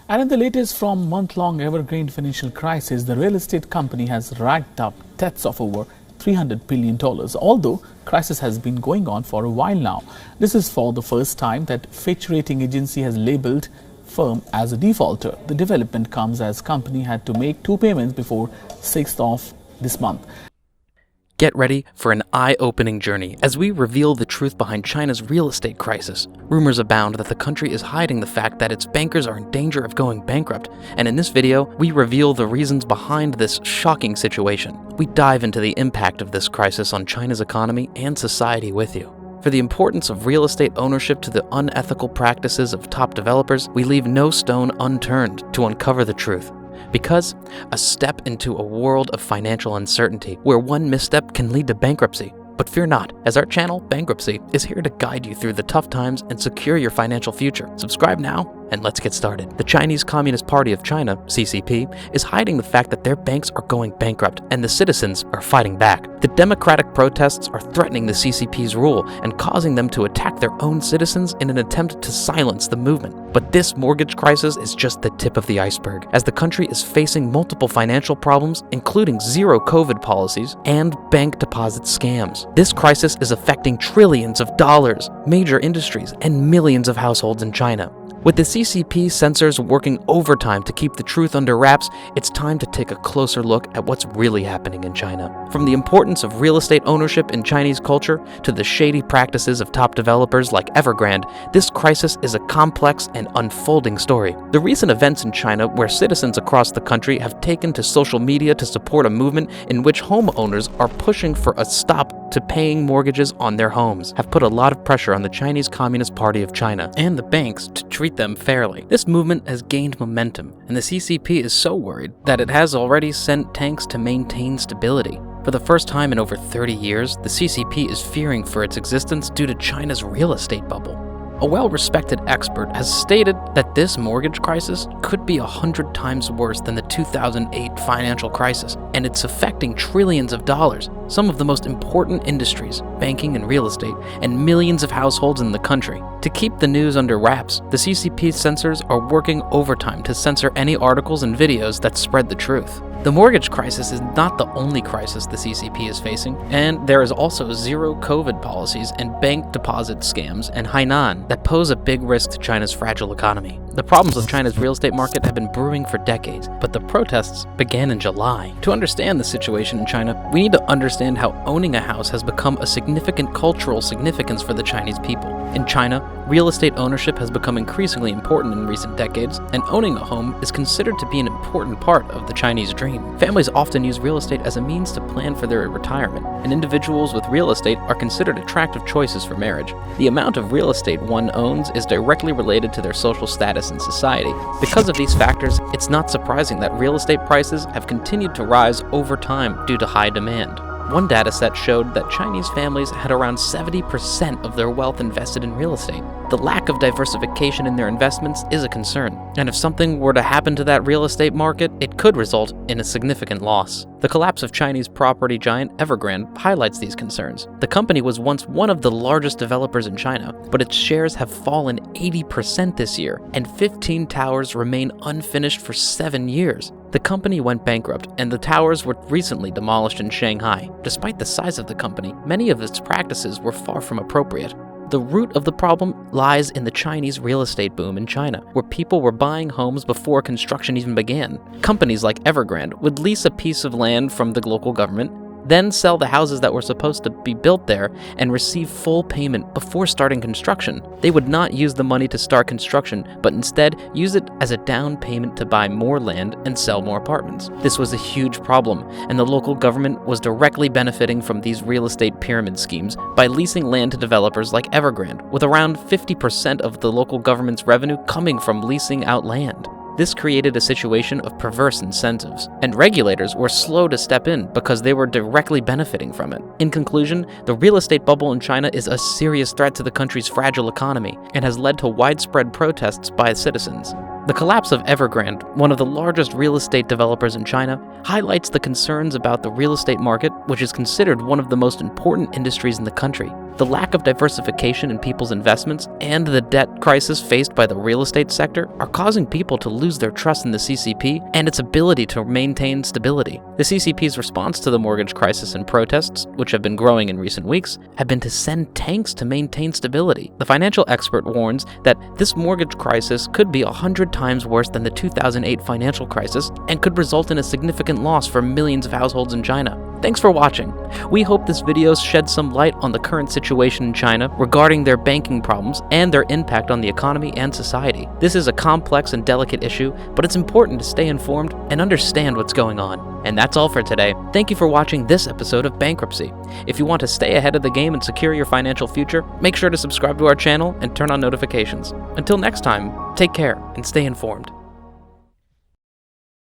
And in the latest from month-long evergreen financial crisis, the real estate company has racked up debts of over $300 billion, although crisis has been going on for a while now. This is for the first time that Fitch rating agency has labeled firm as a defaulter. The development comes as company had to make two payments before 6th of this month. Get ready for an eye-opening journey as we reveal the truth behind China's real estate crisis. Rumors abound that the country is hiding the fact that its bankers are in danger of going bankrupt. And in this video, we reveal the reasons behind this shocking situation. We dive into the impact of this crisis on China's economy and society with you. For the importance of real estate ownership to the unethical practices of top developers, we leave no stone unturned to uncover the truth. Because a step into a world of financial uncertainty where one misstep can lead to bankruptcy. But fear not, as our channel, Bankruptcy, is here to guide you through the tough times and secure your financial future. Subscribe now, and let's get started. The Chinese Communist Party of China, CCP, is hiding the fact that their banks are going bankrupt and the citizens are fighting back. The democratic protests are threatening the CCP's rule and causing them to attack their own citizens in an attempt to silence the movement. But this mortgage crisis is just the tip of the iceberg, as the country is facing multiple financial problems, including zero COVID policies and bank deposit scams. This crisis is affecting trillions of dollars, major industries, and millions of households in China. With the CCP censors working overtime to keep the truth under wraps, it's time to take a closer look at what's really happening in China. From the importance of real estate ownership in Chinese culture to the shady practices of top developers like Evergrande, this crisis is a complex and unfolding story. The recent events in China, where citizens across the country have taken to social media to support a movement in which homeowners are pushing for a stop to paying mortgages on their homes, have put a lot of pressure on the Chinese Communist Party of China and the banks to treat them fairly. This movement has gained momentum, and the CCP is so worried that it has already sent tanks to maintain stability. For the first time in over 30 years, the CCP is fearing for its existence due to China's real estate bubble. A well-respected expert has stated that this mortgage crisis could be 100 times worse than the 2008 financial crisis, and it's affecting trillions of dollars, some of the most important industries, banking and real estate, and millions of households in the country. To keep the news under wraps, the CCP censors are working overtime to censor any articles and videos that spread the truth. The mortgage crisis is not the only crisis the CCP is facing, and there is also zero COVID policies and bank deposit scams and Hainan that pose a big risk to China's fragile economy. The problems with China's real estate market have been brewing for decades, but the protests began in July. To understand the situation in China, we need to understand how owning a house has become a significant cultural significance for the Chinese people. In China, real estate ownership has become increasingly important in recent decades, and owning a home is considered to be an important part of the Chinese dream. Families often use real estate as a means to plan for their retirement, and individuals with real estate are considered attractive choices for marriage. The amount of real estate one owns is directly related to their social status in society. Because of these factors, it's not surprising that real estate prices have continued to rise over time due to high demand. One dataset showed that Chinese families had around 70% of their wealth invested in real estate. The lack of diversification in their investments is a concern, and if something were to happen to that real estate market, it could result in a significant loss. The collapse of Chinese property giant Evergrande highlights these concerns. The company was once one of the largest developers in China, but its shares have fallen 80% this year, and 15 towers remain unfinished for 7 years. The company went bankrupt, and the towers were recently demolished in Shanghai. Despite the size of the company, many of its practices were far from appropriate. The root of the problem lies in the Chinese real estate boom in China, where people were buying homes before construction even began. Companies like Evergrande would lease a piece of land from the local government, then sell the houses that were supposed to be built there and receive full payment before starting construction. They would not use the money to start construction, but instead use it as a down payment to buy more land and sell more apartments. This was a huge problem, and the local government was directly benefiting from these real estate pyramid schemes by leasing land to developers like Evergrande, with around 50% of the local government's revenue coming from leasing out land. This created a situation of perverse incentives, and regulators were slow to step in because they were directly benefiting from it. In conclusion, the real estate bubble in China is a serious threat to the country's fragile economy and has led to widespread protests by citizens. The collapse of Evergrande, one of the largest real estate developers in China, highlights the concerns about the real estate market, which is considered one of the most important industries in the country. The lack of diversification in people's investments and the debt crisis faced by the real estate sector are causing people to lose their trust in the CCP and its ability to maintain stability. The CCP's response to the mortgage crisis and protests, which have been growing in recent weeks, have been to send tanks to maintain stability. The financial expert warns that this mortgage crisis could be 100 times worse than the 2008 financial crisis and could result in a significant loss for millions of households in China. Thanks for watching. We hope this video sheds some light on the current situation in China regarding their banking problems and their impact on the economy and society. This is a complex and delicate issue, but it's important to stay informed and understand what's going on. And that's all for today. Thank you for watching this episode of Bankruptcy. If you want to stay ahead of the game and secure your financial future, make sure to subscribe to our channel and turn on notifications. Until next time, take care and stay informed.